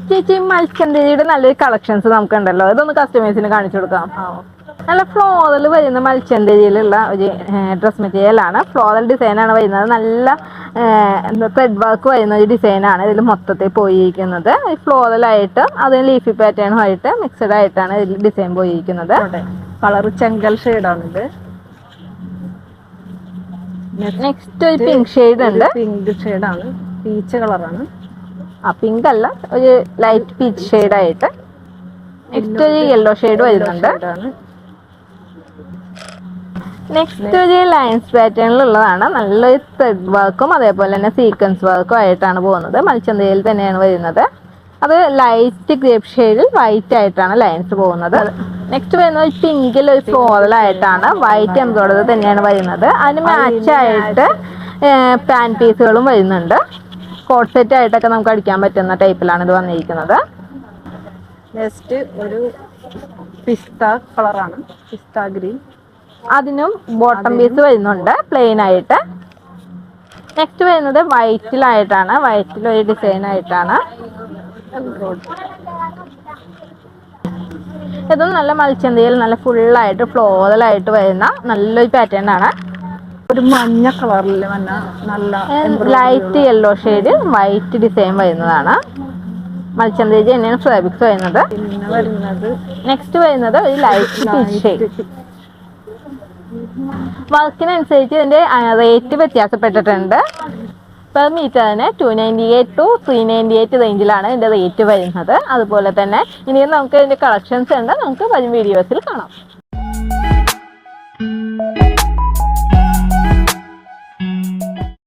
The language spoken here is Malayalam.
ചേച്ചി മത്സ്യന്തിയുടെ നല്ലൊരു കളക്ഷൻസ് നമുക്കുണ്ടല്ലോ, ഇതൊന്ന് കസ്റ്റമേഴ്സിന് കാണിച്ചു കൊടുക്കാം. നല്ല ഫ്ലോറൽ വരുന്ന മത്സ്യന്തിയിലുള്ള ഒരു ഡ്രസ് മെറ്റീരിയൽ ആണ്. ഫ്ലോറൽ ഡിസൈൻ ആണ് വരുന്നത്. നല്ല ത്രെഡ് വർക്ക് വരുന്ന ഒരു ഡിസൈനാണ് ഇതിൽ മൊത്തത്തിൽ പോയിരിക്കുന്നത്. ഫ്ലോറലായിട്ട് അതിന് ലീഫി പാറ്റേണും ആയിട്ട് മിക്സഡ് ആയിട്ടാണ് ഇതിൽ ഡിസൈൻ പോയിരിക്കുന്നത്. കളർ ചെങ്കൽ ഷെയ്ഡാണിത്. നെക്സ്റ്റ് ഒരു പിങ്ക് ഷെയ്ഡ് ഉണ്ട്. പിങ്ക് ഷെയ്ഡാണ്, പീച്ച് കളറാണ്. പിങ്ക് അല്ല, ഒരു ലൈറ്റ് പീച്ച് ഷെയ്ഡായിട്ട്. നെക്സ്റ്റ് ഒരു യെല്ലോ ഷെയ്ഡ് വരുന്നുണ്ട്. നെക്സ്റ്റ് ഒരു ലൈൻസ് പാറ്റേണിലുള്ളതാണ്. നല്ലൊരു ത്രെഡ് വർക്കും അതേപോലെ തന്നെ സീക്വൻസ് വർക്കും ആയിട്ടാണ് പോകുന്നത്. മത്സ്യന്തിയിൽ തന്നെയാണ് വരുന്നത്. അത് ലൈറ്റ് ഗ്രേപ്പ് ഷെയ്ഡിൽ വൈറ്റ് ആയിട്ടാണ് ലൈൻസ് പോകുന്നത്. നെക്സ്റ്റ് വരുന്നത് പിങ്കിൽ ഒരു ഫ്ലോറലായിട്ടാണ് വൈറ്റ് എംബ്രോയിഡറി തന്നെയാണ് വരുന്നത്. അതിന് മാച്ചായിട്ട് പാൻ പീസുകളും വരുന്നുണ്ട്. കോട്ട് സെറ്റ് ആയിട്ടൊക്കെ നമുക്ക് അടിക്കാൻ പറ്റുന്ന ടൈപ്പിലാണ് ഇത് വന്നിരിക്കുന്നത്. നെക്സ്റ്റ് ഒരു പിസ്ത കളറാണ്, പിസ്ത ഗ്രീൻ. അതിനും ബോട്ടം പീസ് വരുന്നുണ്ട് പ്ലെയിൻ ആയിട്ട്. നെക്സ്റ്റ് വരുന്നത് വൈറ്റിലായിട്ടാണ്. വൈറ്റിൽ ഒരു ഡിസൈൻ ആയിട്ടാണ്. ഇതും നല്ല മത്സ്യന്തിയിൽ നല്ല ഫുള്ളായിട്ട് ഫ്ലോറലായിട്ട് വരുന്ന നല്ലൊരു പാറ്റേൺ ആണ്. ഒരു മഞ്ഞ കളറിൽ നല്ല light yellow shade white design വരുന്നതാണ്. മത്സ്യന്തി തന്നെയാണ് ഫാബ്രിക്സ് വരുന്നത്. പിന്നെ വരുന്നത് നെക്സ്റ്റ് വരുന്നത് ഒരു ലൈറ്റ് പീച്ച് ഷെയ്ഡ്. വർക്കിനനുസരിച്ച് ഇതിന്റെ റേറ്റ് വ്യത്യാസപ്പെട്ടിട്ടുണ്ട്. പെർ മീറ്ററിന് 298 to 398 റേഞ്ചിലാണ് ഇതിന്റെ റേറ്റ് വരുന്നത്. അതുപോലെ തന്നെ ഇനിയും നമുക്ക് ഇതിന്റെ കളക്ഷൻസ് ഉണ്ട്, നമുക്ക് വരും വീഡിയോസിൽ കാണാം.